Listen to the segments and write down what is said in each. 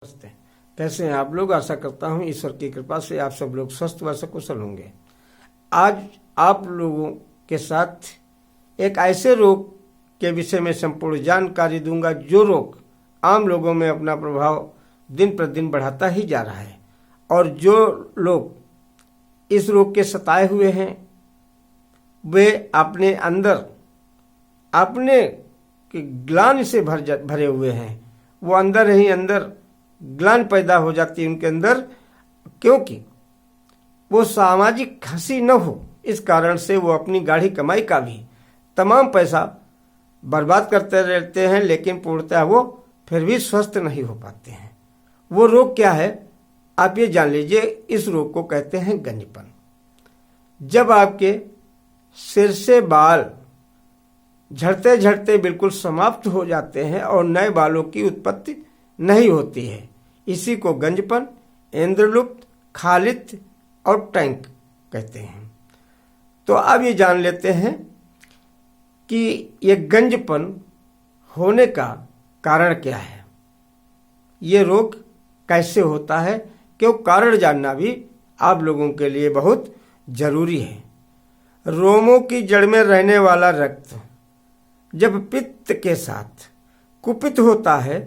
नमस्ते। कैसे हैं आप लोग। आशा करता हूं ईश्वर की कृपा से आप सब लोग स्वस्थ व सकुशल होंगे। आज आप लोगों के साथ एक ऐसे रोग के विषय में संपूर्ण जानकारी दूंगा जो रोग आम लोगों में अपना प्रभाव दिन प्रतिदिन बढ़ाता ही जा रहा है, और जो लोग इस रोग के सताए हुए हैं वे अपने अंदर अपने ग्लानि से भरे हुए हैं। वो अंदर ही अंदर ग्लानि पैदा हो जाती है उनके अंदर, क्योंकि वो सामाजिक हंसी न हो, इस कारण से वो अपनी गाढ़ी कमाई का भी तमाम पैसा बर्बाद करते रहते हैं, लेकिन पूर्णतः वो फिर भी स्वस्थ नहीं हो पाते हैं। वो रोग क्या है आप ये जान लीजिए। इस रोग को कहते हैं गंजपन। जब आपके सिर से बाल झड़ते झड़ते बिल्कुल समाप्त हो जाते हैं और नए बालों की उत्पत्ति नहीं होती है, इसी को गंजपन, इंद्रलुप्त, खालित और टैंक कहते हैं। तो अब ये जान लेते हैं कि ये गंजपन होने का कारण क्या है, ये रोग कैसे होता है, क्यों कारण जानना भी आप लोगों के लिए बहुत जरूरी है। रोमों की जड़ में रहने वाला रक्त जब पित्त के साथ कुपित होता है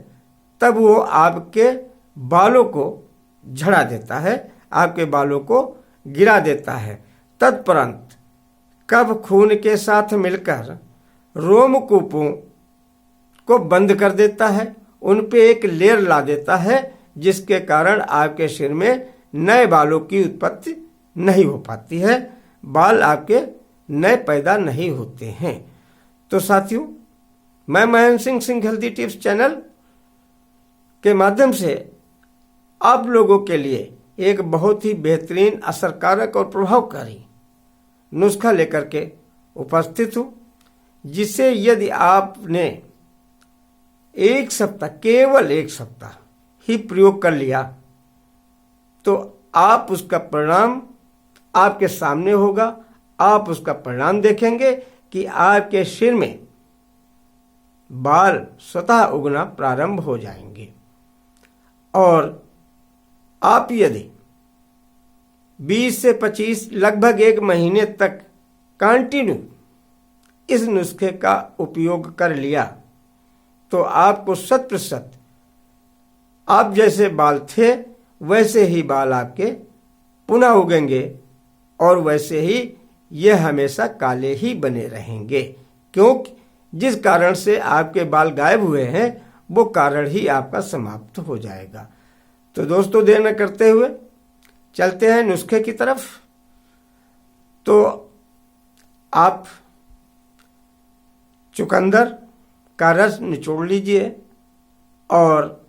तब वो आपके बालों को झड़ा देता है, आपके बालों को गिरा देता है। तत्परंत कफ खून के साथ मिलकर रोमकूपों को बंद कर देता है, उन पे एक लेयर ला देता है, जिसके कारण आपके सिर में नए बालों की उत्पत्ति नहीं हो पाती है, बाल आपके नए पैदा नहीं होते हैं। तो साथियों, मैं Mahendra Singh healthy tips channel के माध्यम से आप लोगों के लिए एक बहुत ही बेहतरीन, असरकारक और प्रभावकारी नुस्खा लेकर के उपस्थित हूँ, जिसे यदि आपने एक सप्ताह, केवल एक सप्ताह ही प्रयोग कर लिया तो आप उसका परिणाम आपके सामने होगा। आप उसका परिणाम देखेंगे कि आपके सिर में बाल स्वतः उगना प्रारंभ हो जाएंगे। और आप यदि 20 से 25 लगभग 1 महीने तक कंटिन्यू इस नुस्खे का उपयोग कर लिया तो आपको 100% आप जैसे बाल थे वैसे ही बाल आपके पुनः उगेंगे, और वैसे ही ये हमेशा काले ही बने रहेंगे, क्योंकि जिस कारण से आपके बाल गायब हुए हैं वो कारण ही आपका समाप्त हो जाएगा। तो दोस्तों, देर न करते हुए चलते हैं नुस्खे की तरफ। तो आप चुकंदर का रस निचोड़ लीजिए, और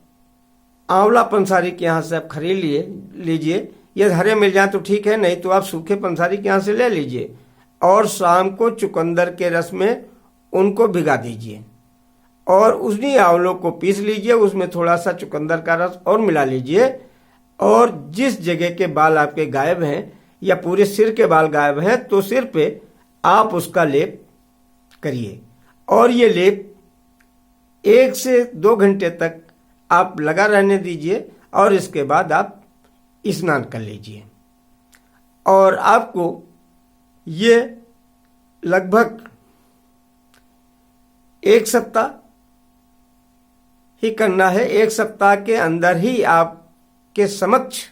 आंवला पंसारी के यहाँ से आप खरीद लीजिए। यदि हरे मिल जाए तो ठीक है, नहीं तो आप सूखे पंसारी के यहाँ से ले लीजिए, और शाम को चुकंदर के रस में उनको भिगा दीजिए, और उन्हीं आंवलों को पीस लीजिए, उसमें थोड़ा सा चुकंदर का रस और मिला लीजिए, और जिस जगह के बाल आपके गायब हैं या पूरे सिर के बाल गायब हैं तो सिर पे आप उसका लेप करिए, और ये लेप 1 से 2 घंटे तक आप लगा रहने दीजिए, और इसके बाद आप स्नान कर लीजिए। और आपको ये लगभग 1 सप्ताह ही करना है। 1 सप्ताह के अंदर ही आपके समक्ष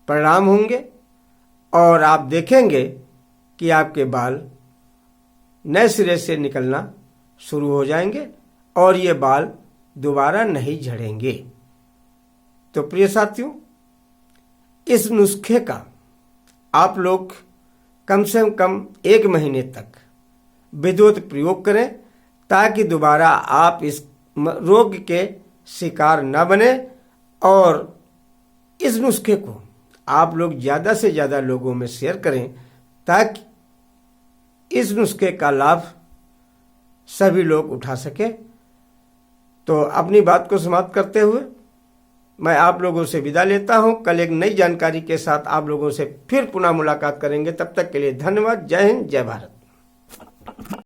परिणाम होंगे, और आप देखेंगे कि आपके बाल नए सिरे से निकलना शुरू हो जाएंगे, और ये बाल दोबारा नहीं झड़ेंगे। तो प्रिय साथियों, इस नुस्खे का आप लोग कम से कम 1 महीने तक विधिवत प्रयोग करें, ताकि दोबारा आप इस रोग के शिकार न बने। और इस नुस्खे को आप लोग ज़्यादा से ज़्यादा लोगों में शेयर करें, ताकि इस नुस्खे का लाभ सभी लोग उठा सकें। तो अपनी बात को समाप्त करते हुए मैं आप लोगों से विदा लेता हूं। कल एक नई जानकारी के साथ आप लोगों से फिर पुनः मुलाकात करेंगे। तब तक के लिए धन्यवाद। जय हिंद, जय भारत।